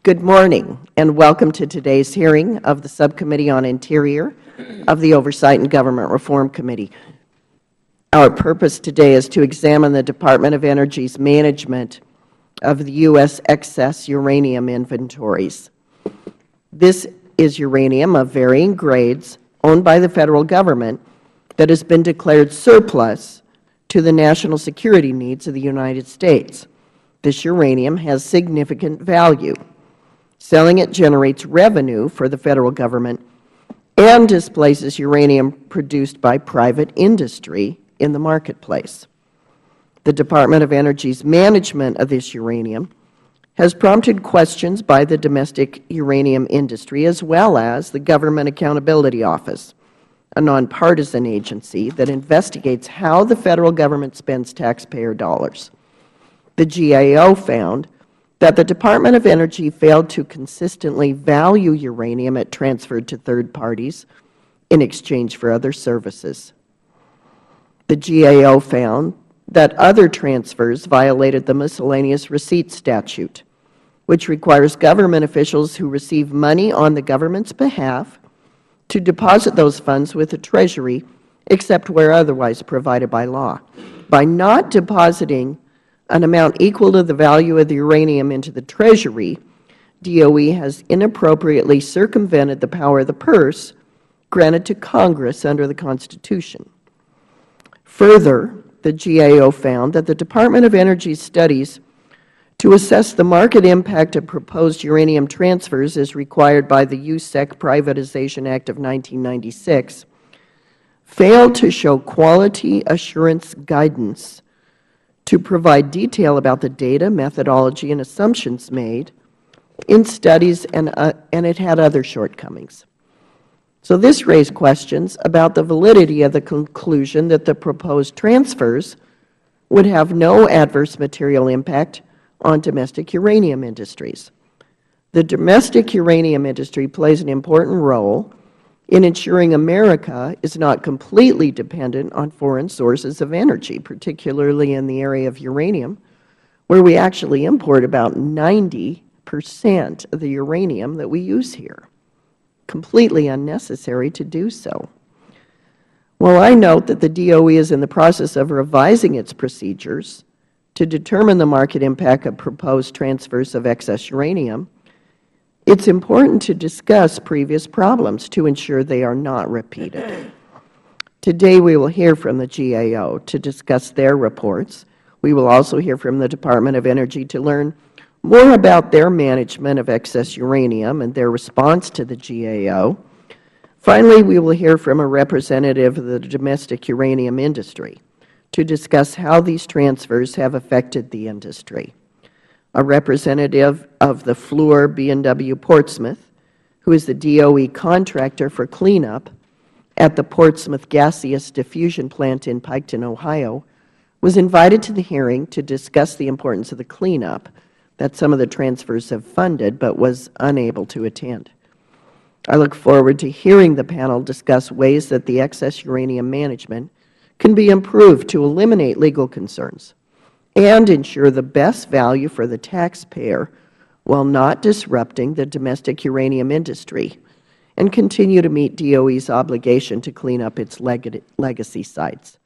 Good morning, and welcome to today's hearing of the Subcommittee on Interior of the Oversight and Government Reform Committee. Our purpose today is to examine the Department of Energy's management of the U.S. excess uranium inventories. This is uranium of varying grades owned by the Federal Government that has been declared surplus to the national security needs of the United States. This uranium has significant value. Selling it generates revenue for the Federal Government and displaces uranium produced by private industry in the marketplace. The Department of Energy's management of this uranium has prompted questions by the domestic uranium industry as well as the Government Accountability Office, a nonpartisan agency that investigates how the Federal Government spends taxpayer dollars. The GAO found that the Department of Energy failed to consistently value uranium it transferred to third parties in exchange for other services. The GAO found that other transfers violated the miscellaneous receipts statute, which requires government officials who receive money on the government's behalf to deposit those funds with the Treasury except where otherwise provided by law. By not depositing an amount equal to the value of the uranium into the Treasury, DOE has inappropriately circumvented the power of the purse granted to Congress under the Constitution. Further, the GAO found that the Department of Energy's studies to assess the market impact of proposed uranium transfers as required by the USEC Privatization Act of 1996 failed to show quality assurance guidance to provide detail about the data, methodology, and assumptions made in studies, and it had other shortcomings. So this raised questions about the validity of the conclusion that the proposed transfers would have no adverse material impact on domestic uranium industries. The domestic uranium industry plays an important role in ensuring America is not completely dependent on foreign sources of energy, particularly in the area of uranium, where we actually import about 90% of the uranium that we use here. Completely unnecessary to do so. While I note that the DOE is in the process of revising its procedures to determine the market impact of proposed transfers of excess uranium, it is important to discuss previous problems to ensure they are not repeated. Today we will hear from the GAO to discuss their reports. We will also hear from the Department of Energy to learn more about their management of excess uranium and their response to the GAO. Finally, we will hear from a representative of the domestic uranium industry to discuss how these transfers have affected the industry. A representative of the Fluor B&W Portsmouth, who is the DOE contractor for cleanup at the Portsmouth Gaseous Diffusion Plant in Piketon, Ohio, was invited to the hearing to discuss the importance of the cleanup that some of the transfers have funded but was unable to attend. I look forward to hearing the panel discuss ways that the excess uranium management can be improved to eliminate legal concerns and ensure the best value for the taxpayer while not disrupting the domestic uranium industry, and continue to meet DOE's obligation to clean up its legacy sites.